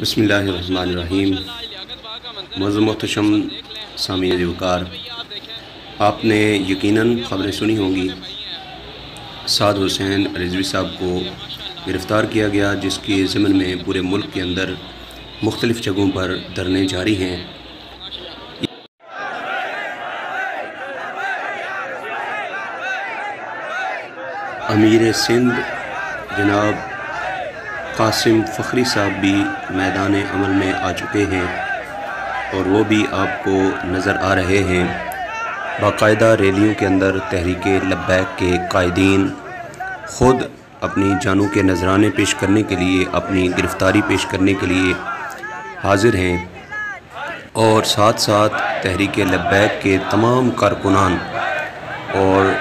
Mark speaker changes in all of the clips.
Speaker 1: बिस्मिल्लाहिर्रहमानिर्रहीम। मुअज़्ज़म मोहतरम सामीन वक़ार, आपने यकीनन ख़बरें सुनी होंगी। साद हुसैन रिजवी साहब को गिरफ़्तार किया गया, जिसके ज़िम्न में पूरे मुल्क के अंदर मुख्तलिफ़ जगहों पर धरने जारी हैं। अमीर सिंध जनाब कासिम फ़खरी साहब भी मैदान अमल में आ चुके हैं और वो भी आपको नज़र आ रहे हैं। बाकायदा रैलियों के अंदर तहरीक लब्बैक के कायदीन ख़ुद अपनी जानों के नजराने पेश करने के लिए, अपनी गिरफ़्तारी पेश करने के लिए हाज़िर हैं और साथ साथ तहरीक लब्बैक के तमाम कारकुनान और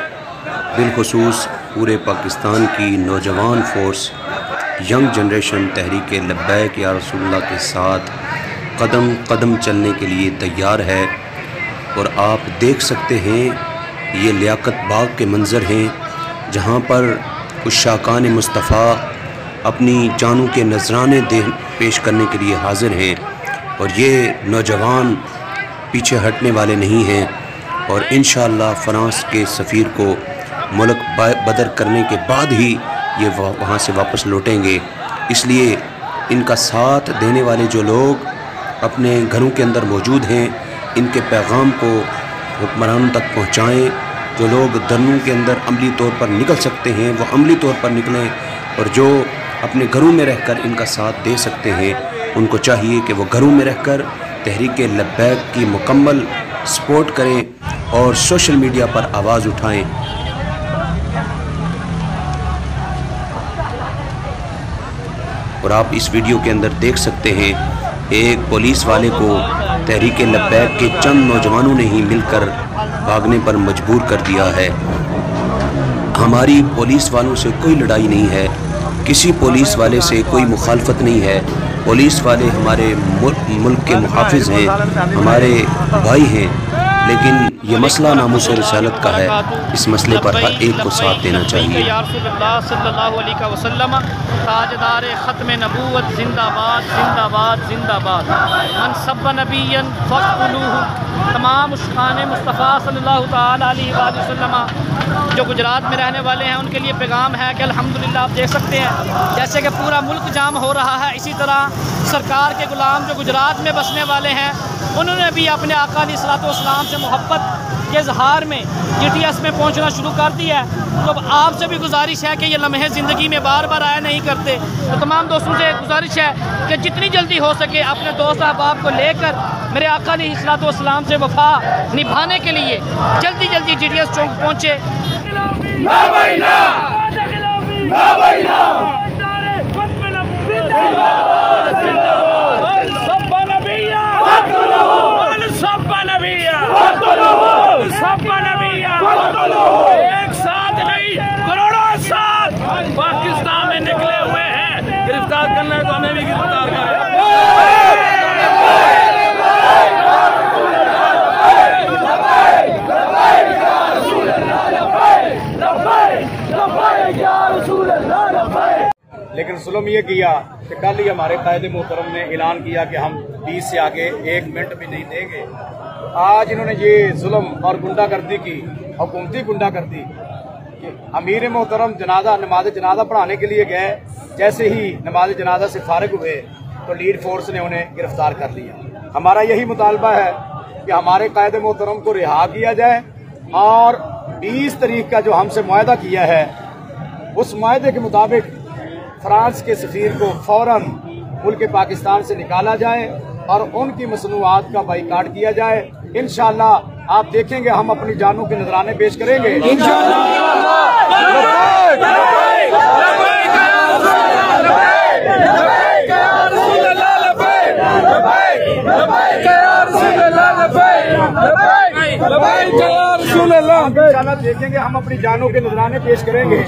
Speaker 1: बिलखुसूस पूरे पाकिस्तान की नौजवान फ़ोर्स, यंग जनरेशन तहरीक लब्बैक या रसूलुल्लाह के साथ कदम कदम चलने के लिए तैयार है। और आप देख सकते हैं ये लियाकत बाग के मंज़र हैं, जहाँ पर कुछ शाकान मुस्तफ़ा अपनी जानों के नजराने पेश करने के लिए हाज़िर हैं और ये नौजवान पीछे हटने वाले नहीं हैं और इंशाअल्लाह फ़्रांस के सफ़ीर को मुल्क बदर करने के बाद ही ये वहाँ से वापस लौटेंगे। इसलिए इनका साथ देने वाले जो लोग अपने घरों के अंदर मौजूद हैं, इनके पैगाम को हुक्मरानों तक पहुँचाएँ। जो लोग धरनों के अंदर अमली तौर पर निकल सकते हैं वो अमली तौर पर निकलें और जो अपने घरों में रहकर इनका साथ दे सकते हैं उनको चाहिए कि वो घरों में रहकर तहरीक लब्बैक की मुकम्मल सपोर्ट करें और सोशल मीडिया पर आवाज़ उठाएँ। और आप इस वीडियो के अंदर देख सकते हैं एक पुलिस वाले को तहरीक लब्बैक के चंद नौजवानों ने ही मिलकर भागने पर मजबूर कर दिया है। हमारी पुलिस वालों से कोई लड़ाई नहीं है, किसी पुलिस वाले से कोई मुखालफत नहीं है। पुलिस वाले हमारे मुल्क के मुहाफिज हैं, हमारे भाई हैं, लेकिन ये मसला नामुस रिसालत का है। इस मसले पर हर एक को साथ देना चाहिए।
Speaker 2: ताजदार ख़त्म नबूवत जिंदाबाद जिंदाबाद जिंदाबाद। मन सब नबीयन फ़क़्तुलूहु। तमाम उश्क़ान मुस्तफ़ा सल्लल्लाहु तआला अलैहि वसल्लम जो गुजरात में रहने वाले हैं उनके लिए पैगाम है कि अल्हम्दुलिल्लाह आप देख सकते हैं जैसे कि पूरा मुल्क जाम हो रहा है, इसी तरह सरकार के ग़ुलाम जो गुजरात में बसने वाले हैं उन्होंने भी अपने आका अलैहिस्सलातु वस्सलाम से मोहब्बत के इज़हार में GTS में पहुंचना शुरू कर दिया है। तो आपसे भी गुजारिश है कि ये लम्हे ज़िंदगी में बार बार आया नहीं करते। तो तमाम दोस्तों से गुजारिश है कि जितनी जल्दी हो सके अपने दोस्त अहबाब को लेकर मेरे आका अलैहिस्सलातु वस्सलाम से वफ़ा निभाने के लिए जल्दी जल्दी GTS चौक पहुँचे।
Speaker 3: एक साथ नहीं करोड़ों साथ पाकिस्तान में निकले हुए हैं। गिरफ्तार करना है तो हमें भी गिरफ्तार करें। लेकिन जुल्म ये किया कि कल ही हमारे कायदे मोहतरम ने ऐलान किया कि हम 20 से आगे 1 मिनट भी नहीं देंगे। आज इन्होंने ये जुल्म और गुंडागर्दी की, हुकूमती गुंडागर्दी कि अमीर मोहतरम नमाज जनाजा पढ़ाने के लिए गए, जैसे ही नमाज जनाजा से फारिग हुए तो लीड फोर्स ने उन्हें गिरफ्तार कर लिया। हमारा यही मुतालबा है कि हमारे कायदे मोहतरम को रिहा किया जाए और 20 तारीख का जो हमसे मुआहदा किया है उस मुआहदे के मुताबिक फ्रांस के सफीर को फौरन मुल्क पाकिस्तान से निकाला जाए और उनकी मसनूआत का बाइकाट किया जाए। इंशाअल्लाह आप देखेंगे हम अपनी जानों के नजराने पेश करेंगे इंशाअल्लाह देखेंगे हम अपनी जानों के नजराने पेश करेंगे।